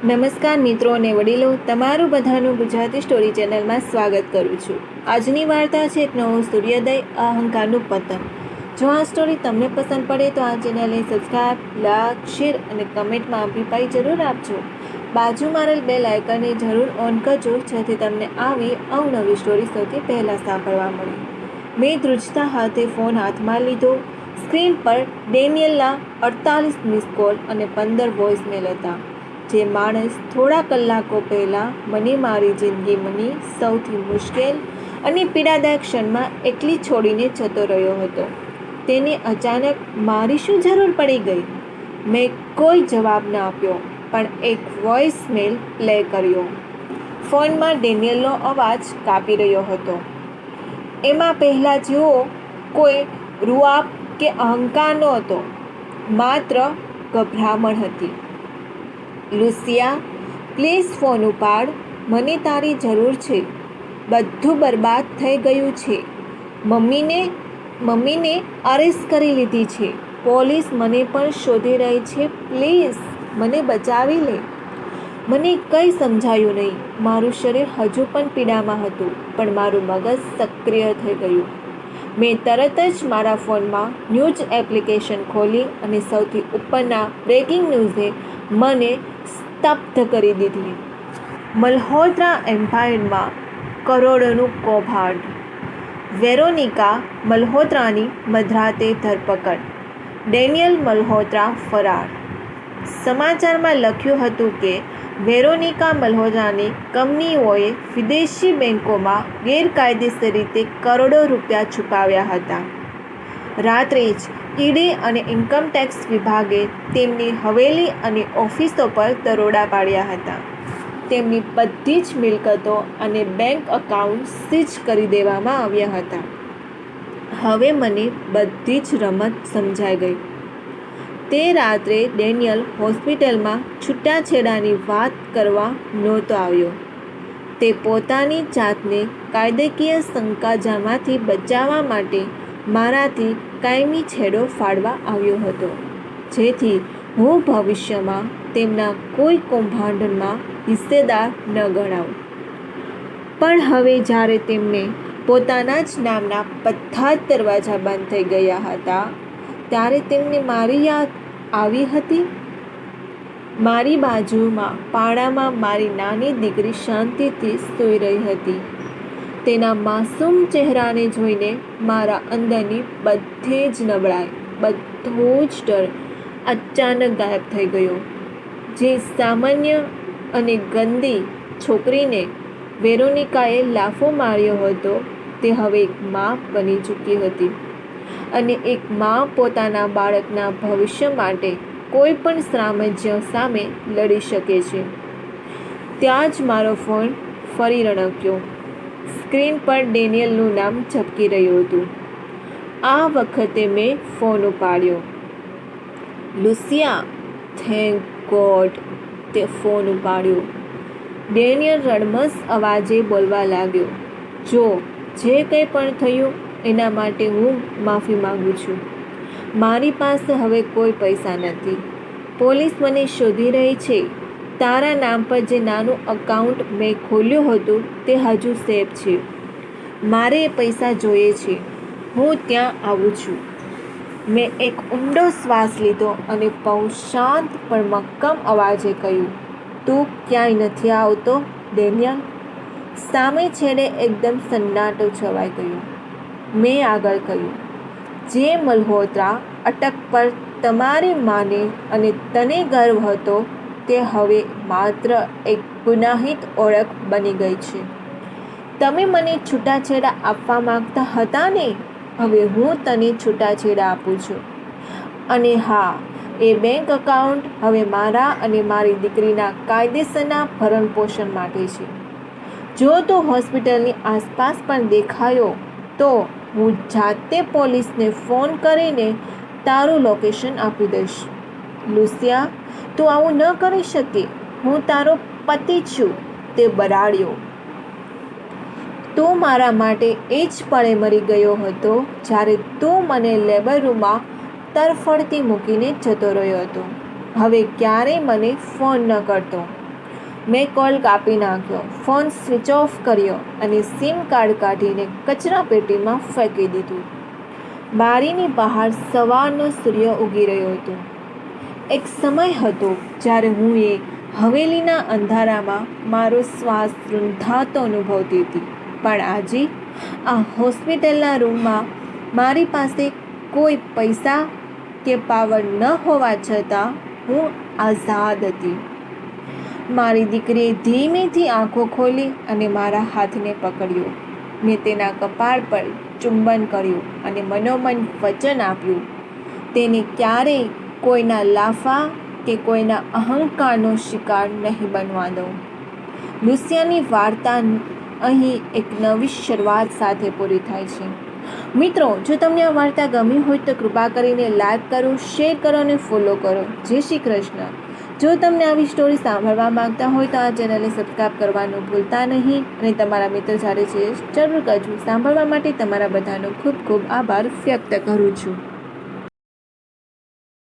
નમસ્કાર મિત્રો અને વડીલો, તમારું બધાનું ગુજરાતી સ્ટોરી ચેનલમાં સ્વાગત કરું છું. આજની વાર્તા છે એક નવો સૂર્યોદય, અહંકારનું પતન. જો આ સ્ટોરી તમને પસંદ પડે તો આ ચેનલને સબસ્ક્રાઈબ, લાઈક, શેર અને કમેન્ટમાં અભિપ્રાય જરૂર આપજો. બાજુમાં રહેલ બેલ આઇકનને જરૂર ઓન કરજો જેથી તમને આવી અવનવી સ્ટોરી સૌથી પહેલાં સાંભળવા મળે. મેં ધ્રુજતા હાથે ફોન હાથમાં લીધો. સ્ક્રીન પર ડેનિયલના 48 મિસ કોલ અને 15 વોઇસમેલ હતા. જે માણસ થોડા કલાકો પહેલાં મને મારી જિંદગીમાંની સૌથી મુશ્કેલ અને પીડાદાયક ક્ષણમાં એકલી છોડીને જતો રહ્યો હતો, તેને અચાનક મારી શું જરૂર પડી ગઈ? મેં કોઈ જવાબ ન આપ્યો, પણ એક વોઇસમેલ પ્લે કર્યો. ફોનમાં ડેનિયલનો અવાજ કાપી રહ્યો હતો. એમાં પહેલાં જેવો કોઈ રૂઆબ કે અહંકાર નહોતો, માત્ર ગભરામણ હતી. લુસિયા, પ્લીઝ ફોન ઉપાડ. મને તારી જરૂર છે. બધું બરબાદ થઈ ગયું છે. મમ્મીને અરેસ્ટ કરી લીધી છે. પોલીસ મને પણ શોધી રહી છે. પ્લીઝ મને બચાવી લે. મને કંઈ સમજાયું નહીં. મારું શરીર હજુ પણ પીડામાં હતું, પણ મારું મગજ સક્રિય થઈ ગયું. મેં તરત જ મારા ફોનમાં ન્યૂઝ એપ્લિકેશન ખોલી અને સૌથી ઉપરના બ્રેકિંગ ન્યૂઝે મને સ્તબ્ધ કરી દીધી. મલ્હોત્રા એમ્પાયરમાં કરોડોનું કૌભાંડ. વેરોનિકા મલ્હોત્રાની મધરાતે ધરપકડ. ડેનિયલ મલ્હોત્રા ફરાર. સમાચારમાં લખ્યું હતું કે વેરોનિકા મલ્હોત્રાની કંપનીઓએ વિદેશી બેંકોમાં ગેરકાયદેસર રીતે કરોડો રૂપિયા છુપાવ્યા હતા. રાત્રે જ ઈડી અને ઇન્કમટેક્સ વિભાગે તેમની હવેલી અને ઓફિસો પર દરોડા પાડ્યા હતા. તેમની બધી જ મિલકતો અને બેંક એકાઉન્ટ સીઝ કરી દેવામાં આવ્યા હતા. હવે મને બધી જ રમત સમજાઈ ગઈ. તે રાત્રે ડેનિયલ હોસ્પિટલમાં છૂટાછેડાની વાત કરવા નહોતો આવ્યો. તે પોતાની જાતને કાયદાકીય સંકજામાંથી બચાવવા માટે મારાથી કાયમી છેડો ફાડવા આવ્યો હતો, જેથી હું ભવિષ્યમાં તેમના કોઈ કૌભાંડમાં હિસ્સેદાર ન ગણાવું. પણ હવે જ્યારે તેમને પોતાના જ નામના બધા જ દરવાજા બંધ થઈ ગયા હતા, ત્યારે તેમને મારી યાદ આવી હતી. મારી બાજુમાં પાડામાં મારી નાની દીકરી શાંતિથી સૂઈ રહી હતી. તેના માસૂમ ચહેરાને જોઈને મારા અંદરની બધી જ નબળાઈ, બધો જ ડર અચાનક ગાયબ થઈ ગયો. જે સામાન્ય અને ગંદી છોકરીને વેરોનિકાએ લાફો માર્યો હતો, તે હવે એક મા બની ચૂકી હતી. અને એક મા પોતાના બાળકના ભવિષ્ય માટે કોઈ પણ સામ્રાજ્ય સામે લડી શકે છે. ત્યાં જ મારો ફોન ફરી રણક્યો. સ્ક્રીન પર ડેનિયલનું નામ ઝબકી રહ્યું હતું. આ વખતે મેં ફોન ઉપાડ્યો. લુસિયા, થેન્ક ગોડ, તે ફોન ઉપાડ્યો. ડેનિયલ રડમસ અવાજે બોલવા લાગ્યો. જો જે કંઈ પણ થયું એના માટે હું માફી માંગુ છું. મારી પાસે હવે કોઈ પૈસા નથી. પોલીસ મને શોધી રહી છે. તારા નામ પર જે નાનું એકાઉન્ટ મેં ખોલ્યું હતું તે હજુ સેફ છે. મારે એ પૈસા જોઈએ છે. હું ત્યાં આવું છું. મેં એક ઊંડો શ્વાસ લીધો અને બહુ શાંત પણ મક્કમ અવાજે કહ્યું, તું ક્યાંય નથી આવતો ડેનિયલ? સામે છેડે એકદમ સન્નાટો છવાઈ ગયો. મેં આગળ કહ્યું, જે મલ્હોત્રા અટક પર તમારી માને અને તને ગર્વ હતો, તે હવે માત્ર એક ગુનાહિત ઓળખ બની ગઈ છે. તમે મને છૂટાછેડા આપવા માંગતા હતા ને? હવે હું તને છૂટાછેડા આપું છું. અને હા, એ બેંક એકાઉન્ટ હવે મારા અને મારી દીકરીના કાયદેસરના ભરણપોષણ માટે છે. જો તું હોસ્પિટલની આસપાસ પણ દેખાયો તો હું જાતે પોલીસને ફોન કરીને તારું લોકેશન આપી દઈશ. લુસિયા, તું આવું ન કરી શકે. હું તારો પતિ છું, તે બરાડ્યો. તું મારા માટે એ જ પળે મરી ગયો હતો જ્યારે તું મને લેબર રૂમમાં તરફડતી મૂકીને જતો રહ્યો હતો. હવે ક્યારેય મને ફોન ન કરતો. મેં કોલ કાપી નાખ્યો, ફોન સ્વિચ ઓફ કર્યો અને સિમ કાર્ડ કાઢીને કચરા પેટીમાં ફેંકી દીધું. બારીની બહાર સવારનો સૂર્ય ઉગી રહ્યો હતો. એક સમય હતો જ્યારે હું એ હવેલીના અંધારામાં મારો શ્વાસ રૂંધાતો અનુભવતી હતી. પણ આજે આ હોસ્પિટલના રૂમમાં મારી પાસે કોઈ પૈસા કે પાવર ન હોવા છતાં હું આઝાદ હતી. મારી દીકરીએ ધીમેથી આંખો ખોલી અને મારા હાથને પકડ્યો. મેં તેના કપાળ પર ચુંબન કર્યું અને મનોમન વચન આપ્યું, તેને ક્યારેય કોઈના લાફા કે કોઈના અહંકારનો શિકાર નહીં બનવા દઉં. લુસિયાની વાર્તા અહીં એક નવી શરૂઆત સાથે પૂરી થાય છે. મિત્રો, જો તમને આ વાર્તા ગમી હોય તો કૃપા કરીને લાઈક કરો, શેર કરો અને ફોલો કરો. જય શ્રી કૃષ્ણ. જો તમને આવી સ્ટોરી સાંભળવા માંગતા હોય તો આ ચેનલને સબસ્ક્રાઈબ કરવાનું ભૂલતા નહીં અને તમારા મિત્રો સાથે શેર જરૂર કરજો. સાંભળવા માટે તમારા બધાનો ખૂબ ખૂબ આભાર વ્યક્ત કરું છું.